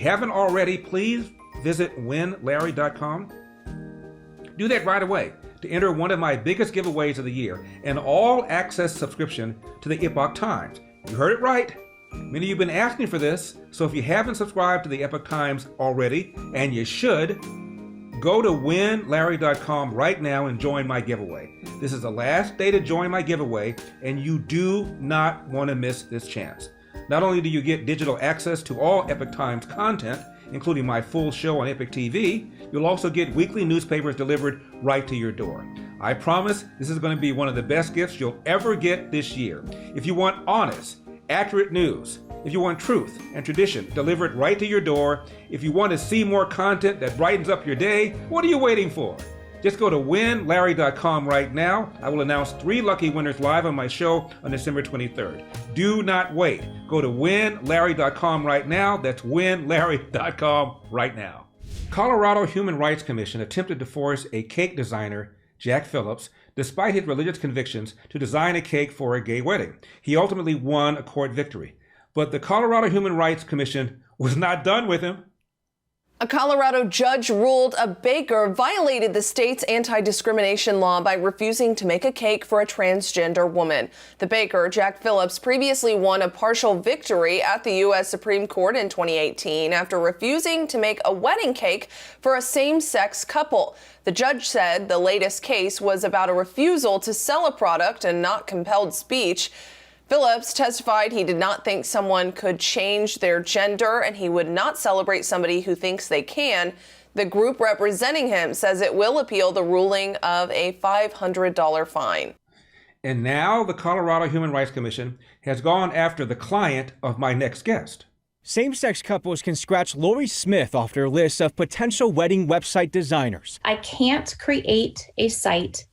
you haven't already, please visit winlarry.com. Do that right away to enter one of my biggest giveaways of the year, an all-access subscription to the Epoch Times. You heard it right. Many of you have been asking for this, so if you haven't subscribed to the Epoch Times already, and you should, go to winlarry.com right now and join my giveaway. This is the last day to join my giveaway, and you do not want to miss this chance. Not only do you get digital access to all Epoch Times content, including my full show on Epoch TV, you'll also get weekly newspapers delivered right to your door. I promise this is going to be one of the best gifts you'll ever get this year. If you want honest, accurate news, if you want truth and tradition delivered right to your door, if you want to see more content that brightens up your day, what are you waiting for? Just go to winlarry.com right now. I will announce 3 lucky winners live on my show on December 23rd. Do not wait. Go to winlarry.com right now. That's winlarry.com right now. Colorado Human Rights Commission attempted to force a cake designer, Jack Phillips, despite his religious convictions, to design a cake for a gay wedding. He ultimately won a court victory. But the Colorado Human Rights Commission was not done with him. A Colorado judge ruled a baker violated the state's anti-discrimination law by refusing to make a cake for a transgender woman. The baker, Jack Phillips, previously won a partial victory at the U.S. Supreme Court in 2018 after refusing to make a wedding cake for a same-sex couple. The judge said the latest case was about a refusal to sell a product and not compelled speech. Phillips testified he did not think someone could change their gender and he would not celebrate somebody who thinks they can. The group representing him says it will appeal the ruling of a $500 fine. And now the Colorado Human Rights Commission has gone after the client of my next guest. Same-sex couples can scratch Lori Smith off their list of potential wedding website designers. I can't create a site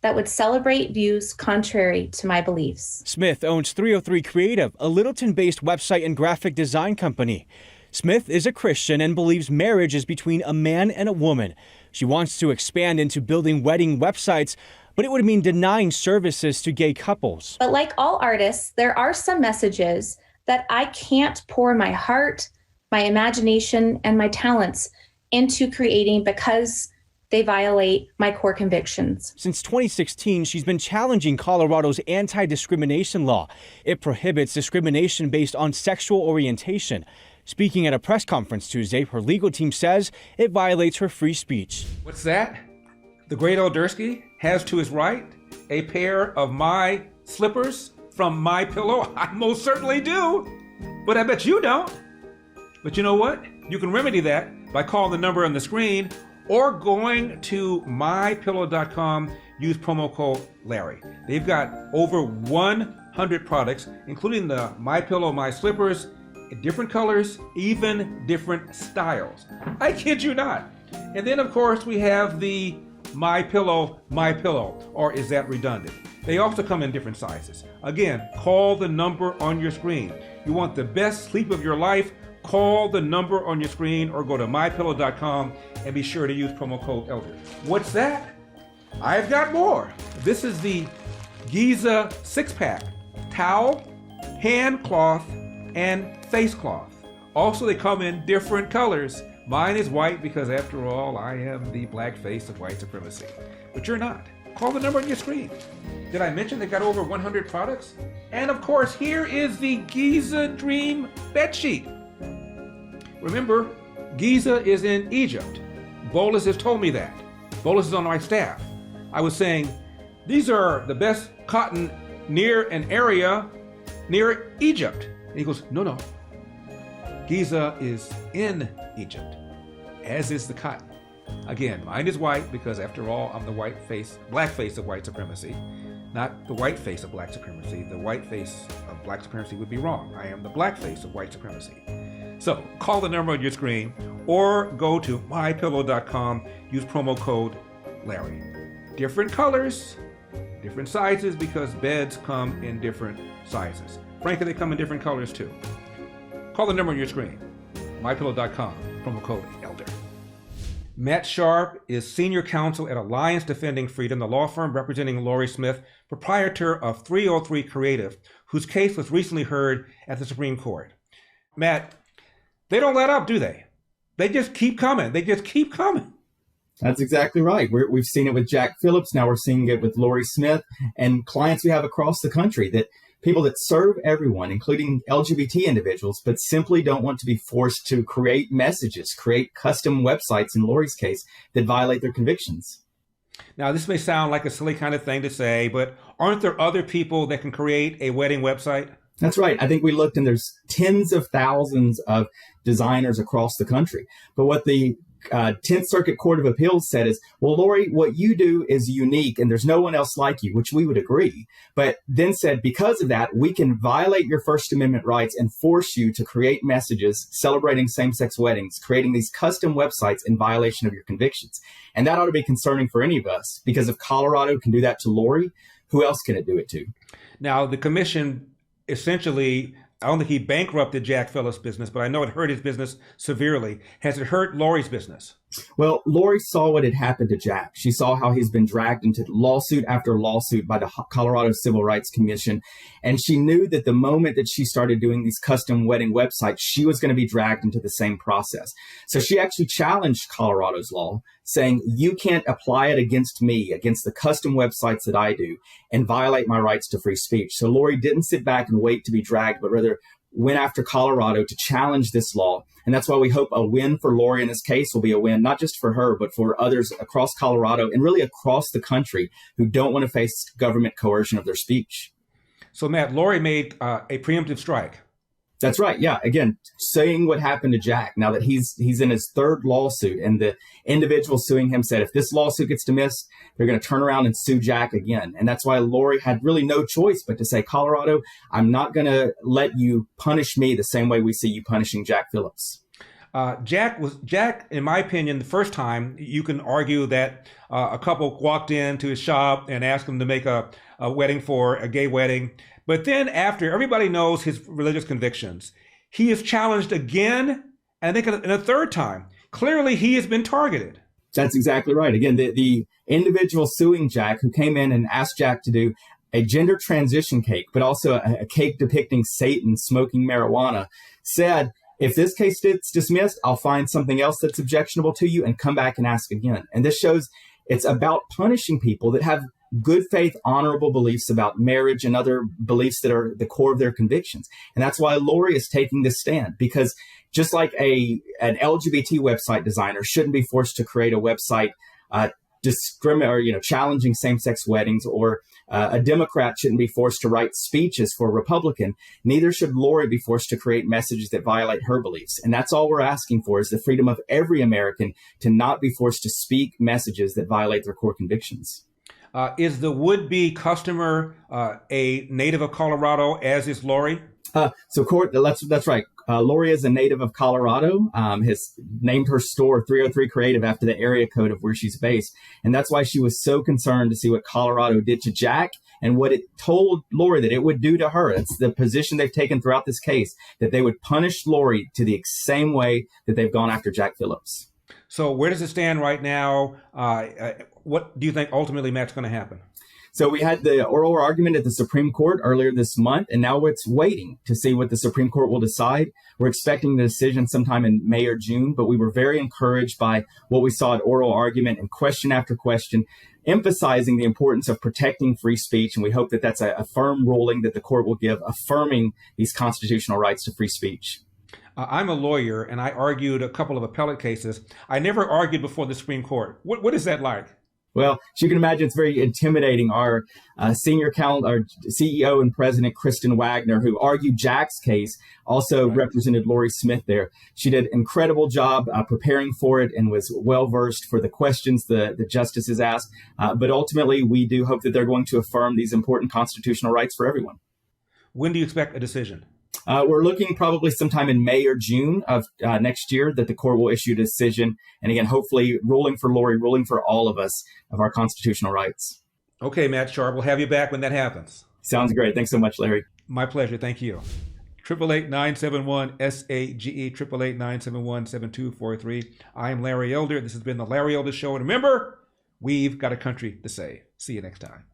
that would celebrate views contrary to my beliefs. Smith owns 303 Creative, a Littleton-based website and graphic design company. Smith is a Christian and believes marriage is between a man and a woman. She wants to expand into building wedding websites, but it would mean denying services to gay couples. But like all artists, there are some messages that I can't pour my heart, my imagination, and my talents into creating because they violate my core convictions. Since 2016, she's been challenging Colorado's anti-discrimination law. It prohibits discrimination based on sexual orientation. Speaking at a press conference Tuesday, her legal team says it violates her free speech. What's that? The great Oldersky has to his right a pair of my slippers from My Pillow. I most certainly do, but I bet you don't. But you know what? You can remedy that by calling the number on the screen or going to mypillow.com, use promo code Larry. They've got over 100 products, including the My Pillow, My Slippers, in different colors, even different styles. I kid you not. And then, of course, we have the My Pillow, or is that redundant? They also come in different sizes. Again, call the number on your screen. You want the best sleep of your life? Call the number on your screen or go to mypillow.com and be sure to use promo code ELDER. What's that? I've got more. This is the Giza 6-pack, towel, hand cloth, and face cloth. Also, they come in different colors. Mine is white because, after all, I am the black face of white supremacy. But you're not. Call the number on your screen. Did I mention they've got over 100 products? And of course, here is the Giza Dream bedsheet. Remember, Giza is in Egypt. Bolus has told me that. Bolus is on my staff. I was saying, these are the best cotton near an area near Egypt. And he goes, no. Giza is in Egypt, as is the cotton. Again, mine is white because, after all, I'm the black face of white supremacy. Not the white face of black supremacy. The white face of black supremacy would be wrong. I am the black face of white supremacy. So call the number on your screen or go to mypillow.com, use promo code Larry. Different colors, different sizes, because beds come in different sizes. Frankly, they come in different colors too. Call the number on your screen, mypillow.com, promo code ELDER. Matt Sharp is senior counsel at Alliance Defending Freedom, the law firm representing Lori Smith, proprietor of 303 Creative, whose case was recently heard at the Supreme Court. Matt, They don't let up, do they? They just keep coming. They just keep coming. That's exactly right. We've seen it with Jack Phillips. Now we're seeing it with Lori Smith and clients we have across the country, that people that serve everyone, including LGBT individuals, but simply don't want to be forced to create messages, create custom websites, in Lori's case, that violate their convictions. Now, this may sound like a silly kind of thing to say, but aren't there other people that can create a wedding website? That's right. I think we looked and there's tens of thousands of designers across the country. But what the 10th Circuit Court of Appeals said is, well, Lori, what you do is unique and there's no one else like you, which we would agree. But then said, because of that, we can violate your First Amendment rights and force you to create messages celebrating same-sex weddings, creating these custom websites in violation of your convictions. And that ought to be concerning for any of us, because if Colorado can do that to Lori, who else can it do it to? Now, the commission essentially, I don't think he bankrupted Jack Phillips' business, but I know it hurt his business severely. Has it hurt Lori's business? Well, Lori saw what had happened to Jack. She saw how he's been dragged into lawsuit after lawsuit by the Colorado Civil Rights Commission. And she knew that the moment that she started doing these custom wedding websites, she was going to be dragged into the same process. So she actually challenged Colorado's law, saying, you can't apply it against me, against the custom websites that I do, and violate my rights to free speech. So Lori didn't sit back and wait to be dragged, but rather went after Colorado to challenge this law. And that's why we hope a win for Lori in this case will be a win, not just for her, but for others across Colorado and really across the country who don't want to face government coercion of their speech. So, Matt, Lori made a preemptive strike. That's right. Yeah. Again, saying what happened to Jack, now that he's in his third lawsuit, and the individual suing him said, if this lawsuit gets dismissed, they're going to turn around and sue Jack again. And that's why Lori had really no choice but to say, Colorado, I'm not going to let you punish me the same way we see you punishing Jack Phillips. Jack, in my opinion, the first time, you can argue that a couple walked into his shop and asked him to make a wedding for a gay wedding. But then after, everybody knows his religious convictions. He is challenged again, and I think in a third time. Clearly, he has been targeted. That's exactly right. Again, the individual suing Jack, who came in and asked Jack to do a gender transition cake, but also a cake depicting Satan smoking marijuana, said, if this case gets dismissed, I'll find something else that's objectionable to you and come back and ask again. And this shows it's about punishing people that have good faith, honorable beliefs about marriage and other beliefs that are the core of their convictions. And that's why Lori is taking this stand, because just like an LGBT website designer shouldn't be forced to create a website challenging same-sex weddings, or a Democrat shouldn't be forced to write speeches for a Republican, neither should Lori be forced to create messages that violate her beliefs. And that's all we're asking for, is the freedom of every American to not be forced to speak messages that violate their core convictions. Is the would-be customer a native of Colorado, as is Lori? That's right. Lori is a native of Colorado, has named her store 303 Creative after the area code of where she's based. And that's why she was so concerned to see what Colorado did to Jack and what it told Lori that it would do to her. It's the position they've taken throughout this case, that they would punish Lori to the same way that they've gone after Jack Phillips. So where does it stand right now? What do you think ultimately, Matt's going to happen? So we had the oral argument at the Supreme Court earlier this month, and now it's waiting to see what the Supreme Court will decide. We're expecting the decision sometime in May or June, but we were very encouraged by what we saw at oral argument and question after question, emphasizing the importance of protecting free speech. And we hope that that's a firm ruling that the court will give, affirming these constitutional rights to free speech. I'm a lawyer, and I argued a couple of appellate cases. I never argued before the Supreme Court. What is that like? Well, as you can imagine, it's very intimidating. Our our CEO and president, Kristen Wagner, who argued Jack's case, also represented Lori Smith there. She did an incredible job preparing for it and was well-versed for the questions the justices asked. But ultimately, we do hope that they're going to affirm these important constitutional rights for everyone. When do you expect a decision? We're looking probably sometime in May or June of next year that the court will issue a decision. And again, hopefully ruling for Lori, ruling for all of us of our constitutional rights. Okay, Matt Sharp, we'll have you back when that happens. Sounds great. Thanks so much, Larry. My pleasure. Thank you. 888-971-SAGE, 888-971-7243. I am Larry Elder. This has been the Larry Elder Show. And remember, we've got a country to save. See you next time.